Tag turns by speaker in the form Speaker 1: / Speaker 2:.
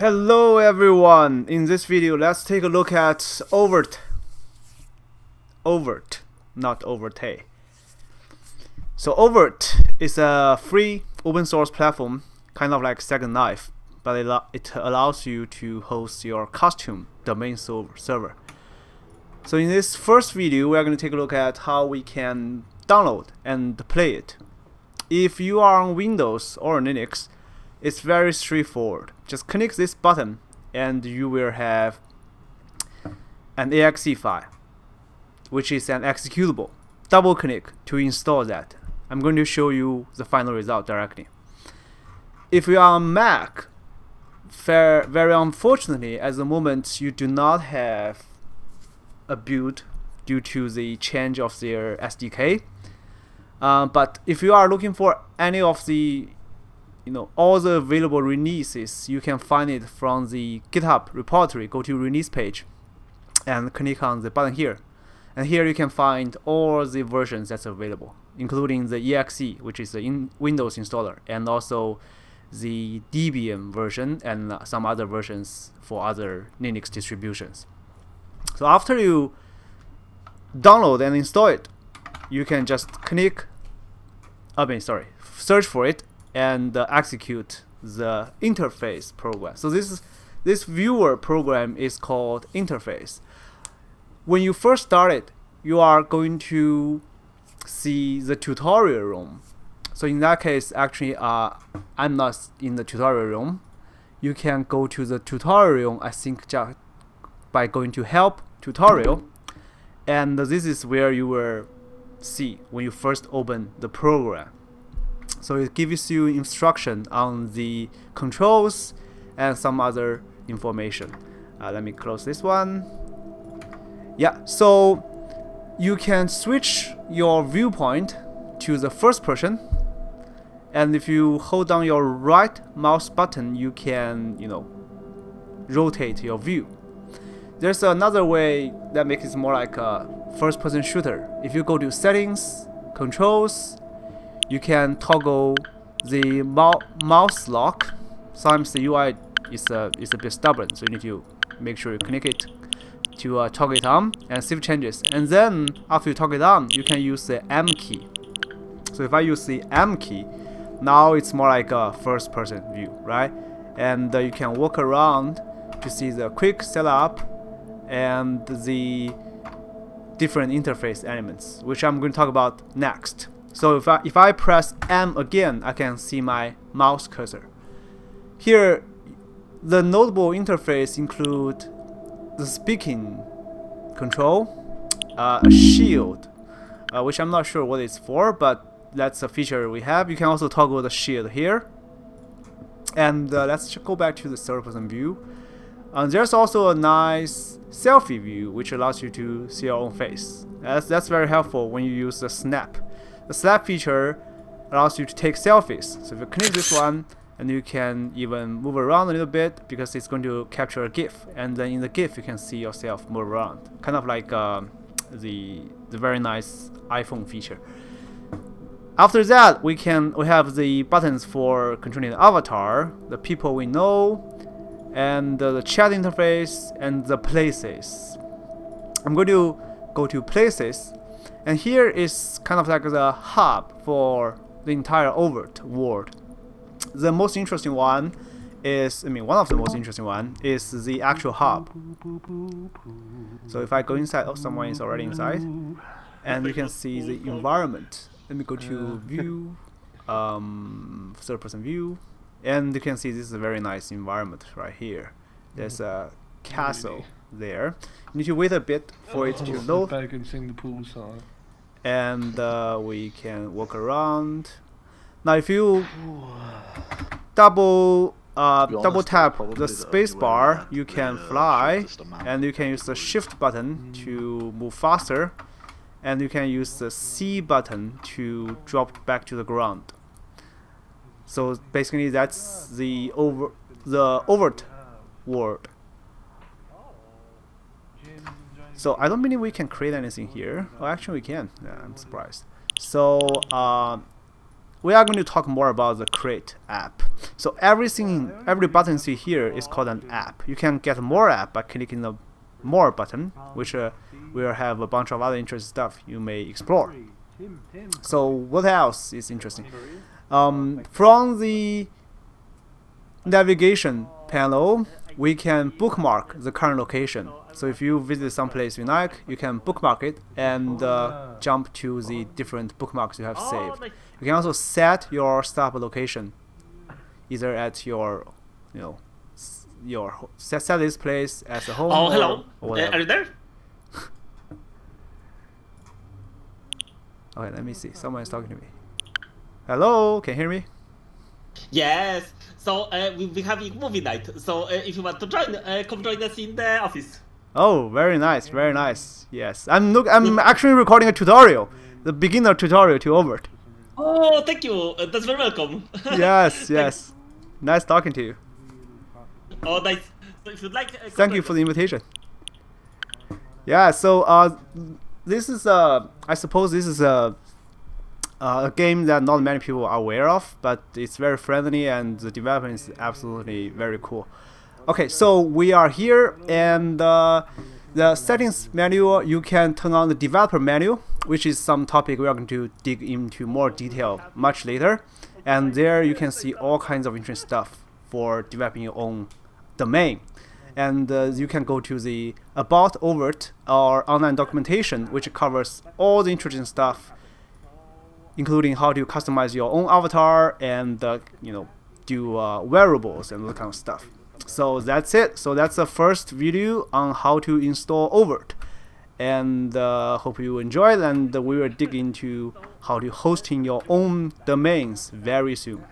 Speaker 1: Hello everyone! In this video, let's take a look at Overte. Overte, not Overte. So Overte is a free open source platform, kind of like Second Life, but it allows you to host your custom domain server. So in this first video, we are going to take a look at how we can download and play it. If you are on Windows or Linux, it's very straightforward. Just click this button and you will have an exe file, which is an executable. Double click to install that. I'm going to show you the final result directly. If you are on Mac, very unfortunately, at the moment you do not have a build due to the change of their SDK. But if you are looking for any of the all the available releases, you can find it from the GitHub repository. Go to release page and click on the button here, and here you can find all the versions that's available, including the exe, which is the Windows installer, and also the Debian version and some other versions for other Linux distributions. So after you download and install it, you can just search for it and execute the interface program. So this viewer program is called interface. When you first start it, you are going to see the tutorial room. So in that case, actually, I'm not in the tutorial room. You can go to the tutorial room, I think, just by going to help tutorial, and this is where you will see when you first open the program. So it gives you instruction on the controls and some other information. Let me close this one. Yeah, so you can switch your viewpoint to the first person, and if you hold down your right mouse button, you can rotate your view. There's another way that makes it more like a first-person shooter. If you go to settings, controls, you can toggle the mouse lock. Sometimes the UI is a bit stubborn, so you need to make sure you click it to toggle it on and save changes. And then after you toggle it on, you can use the M key. So if I use the M key, now it's more like a first-person view, right? And you can walk around to see the quick setup and the different interface elements, which I'm going to talk about next. So if I press M again, I can see my mouse cursor. Here, the notable interface include the speaking control, a shield, which I'm not sure what it's for, but that's a feature we have. You can also toggle the shield here. And let's go back to the third-person view. There's also a nice selfie view, which allows you to see your own face. That's very helpful when you use the snap. The snap feature allows you to take selfies. So if you click this one, and you can even move around a little bit because it's going to capture a GIF, and then in the GIF you can see yourself move around, kind of like the very nice iPhone feature. After that, we have the buttons for controlling the avatar, the people we know, and the chat interface, and the places. I'm going to go to places. And here is kind of like the hub for the entire Overte world. The most interesting one is, one of the most interesting one is the actual hub. So if I go inside, someone is already inside, and you can see the environment. Let me go to view, third-person view, and you can see this is a very nice environment right here. There's a castle there. You need to wait a bit for it to load. And we can walk around. Now if you double tap the space bar, you can fly, and you can use the shift button to move faster, and you can use the C button to drop back to the ground. So basically that's the Overte world. So I don't believe we can create anything here. Oh, actually we can. Yeah, I'm surprised. So we are going to talk more about the create app. So every button you see here is called an app. You can get more app by clicking the more button, which will have a bunch of other interesting stuff you may explore. So what else is interesting? From the navigation panel, we can bookmark the current location. So if you visit some place you like, you can bookmark it and jump to the different bookmarks you have saved. You can also set your stop location, either at your, set this place as a home.
Speaker 2: Oh, hello.
Speaker 1: Or
Speaker 2: Are you there?
Speaker 1: Okay, let me see. Someone is talking to me. Hello, can you hear me?
Speaker 2: Yes. So we have a movie night. So if you want to join, come join us in the office.
Speaker 1: Oh, very nice, very nice. Yes, I'm actually recording a tutorial, the beginner tutorial to Overte.
Speaker 2: Oh, thank you. That's very welcome.
Speaker 1: Yes, yes. Nice talking to you.
Speaker 2: Oh, nice. So if you'd like,
Speaker 1: thank you for the invitation. Yeah. So this is I suppose this is a game that not many people are aware of, but it's very friendly and the development is absolutely very cool. Okay, so we are here, and the settings menu, you can turn on the developer menu, which is some topic we are going to dig into more detail much later. And there you can see all kinds of interesting stuff for developing your own domain. And you can go to the About Overte or online documentation, which covers all the interesting stuff, including how to customize your own avatar and do wearables and that kind of stuff. So that's it. So that's the first video on how to install Overte, and hope you enjoy it. And we will dig into how to hosting your own domains very soon.